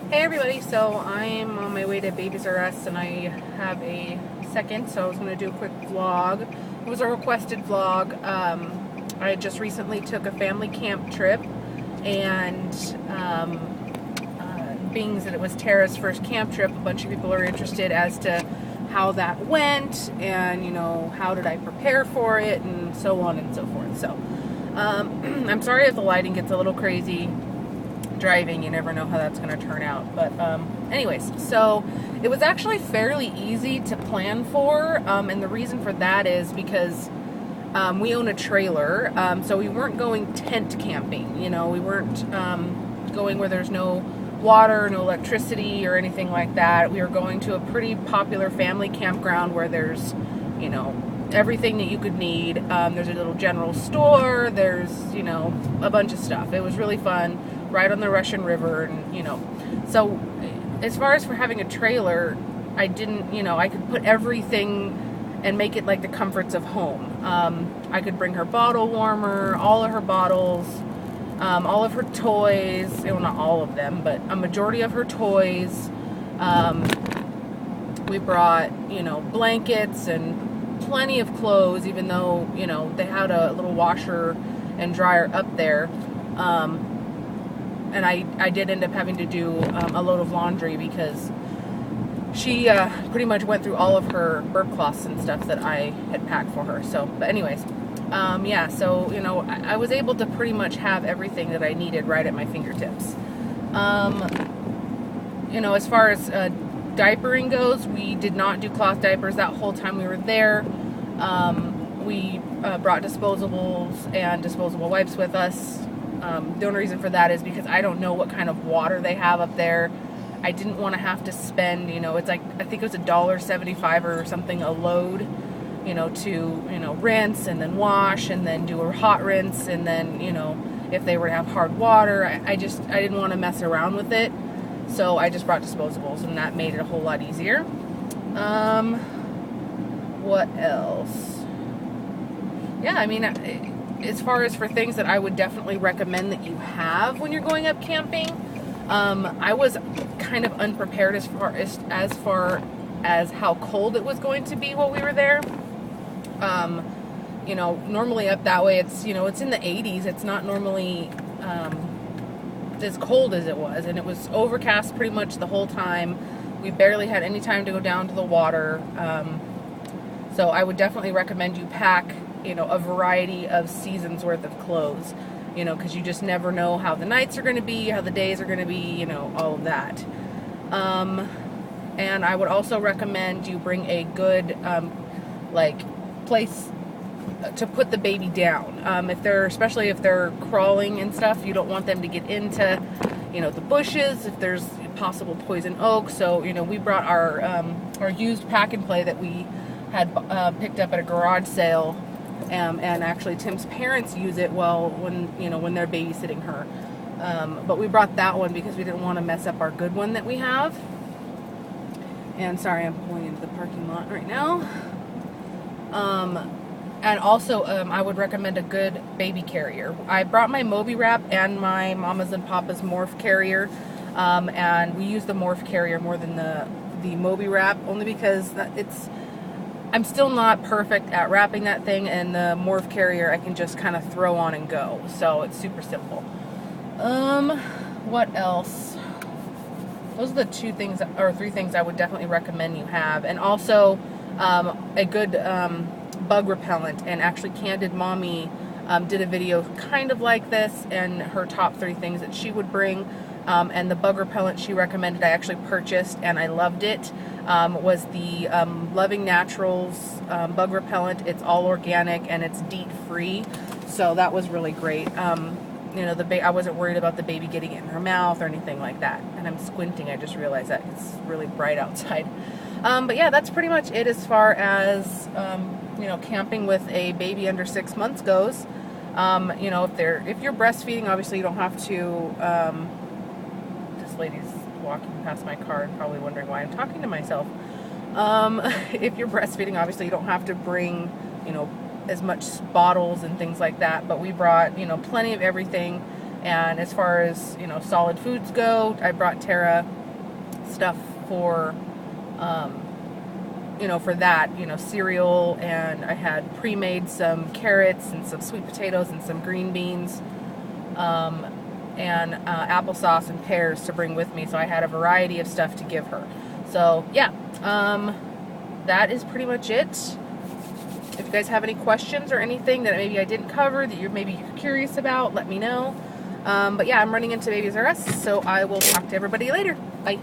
Hey everybody, so I'm on my way to Babies R Us and I have a second, so I was going to do a quick vlog. It was a requested vlog. I just recently took a family camp trip, and being that it was Tara's first camp trip, a bunch of people are interested as to how that went and, how did I prepare for it and so on and so forth. So I'm sorry if the lighting gets a little crazy. Driving, you never know how that's going to turn out, but anyways, so it was actually fairly easy to plan for, and the reason for that is because we own a trailer, so we weren't going tent camping. We weren't going where there's no water, no electricity or anything like that. We were going to a pretty popular family campground where there's everything that you could need. There's a little general store, there's a bunch of stuff. It was really fun, right on the Russian River, and so as far as for having a trailer, I didn't, I could put everything and make it like the comforts of home. I could bring her bottle warmer, all of her bottles, all of her toys, well, not all of them, but a majority of her toys. We brought, blankets and plenty of clothes, even though, they had a little washer and dryer up there. And I did end up having to do a load of laundry because she pretty much went through all of her burp cloths and stuff that I had packed for her. So, but anyways, yeah, so, I was able to pretty much have everything that I needed right at my fingertips. As far as diapering goes, we did not do cloth diapers that whole time we were there. We brought disposables and disposable wipes with us. The only reason for that is because I don't know what kind of water they have up there. I didn't want to have to spend, it's like, I think it was $1.75 or something a load, to, rinse and then wash and then do a hot rinse. And then, if they were to have hard water, I didn't want to mess around with it. So I just brought disposables, and that made it a whole lot easier. What else? Yeah, I mean, as far as for things that I would definitely recommend that you have when you're going up camping, I was kind of unprepared as far as how cold it was going to be while we were there. Normally up that way, it's in the 80s. It's not normally as cold as it was, and it was overcast pretty much the whole time. We barely had any time to go down to the water. So I would definitely recommend you pack a variety of seasons worth of clothes, because you just never know how the nights are going to be, how the days are going to be, all of that. And I would also recommend you bring a good, place to put the baby down. Especially if they're crawling and stuff, you don't want them to get into, the bushes, if there's possible poison oak. So, we brought our used pack and play that we had picked up at a garage sale. And actually Tim's parents use it when they're babysitting her. But we brought that one because we didn't want to mess up our good one that we have. And sorry, I'm pulling into the parking lot right now. And also, I would recommend a good baby carrier. I brought my Moby Wrap and my Mama's and Papa's Morph carrier. And we use the Morph carrier more than the Moby Wrap, only because I'm still not perfect at wrapping that thing, and the Morph carrier I can just kind of throw on and go. So it's super simple. What else? Those are the three things I would definitely recommend you have. And also a good bug repellent. And actually Candid Mommy did a video kind of like this, and her top 3 things that she would bring. And the bug repellent she recommended, I actually purchased and I loved it, was the Loving Naturals bug repellent. It's all organic and it's DEET free, so that was really great. I wasn't worried about the baby getting it in her mouth or anything like that. And I'm squinting, I just realized that it's really bright outside. But yeah, that's pretty much it as far as camping with a baby under 6 months goes. If you're breastfeeding, obviously you don't have to. This lady's walking past my car and probably wondering why I'm talking to myself. If you're breastfeeding, obviously you don't have to bring, as much bottles and things like that, but we brought, plenty of everything. And as far as, you know, solid foods go, I brought Tara stuff for, you know, for that, you know, cereal, and I had pre-made some carrots and some sweet potatoes and some green beans, and applesauce and pears to bring with me. So I had a variety of stuff to give her. So yeah, that is pretty much it. If you guys have any questions or anything that maybe I didn't cover that you're curious about, let me know. But yeah, I'm running into Babies R Us, so I will talk to everybody later. Bye.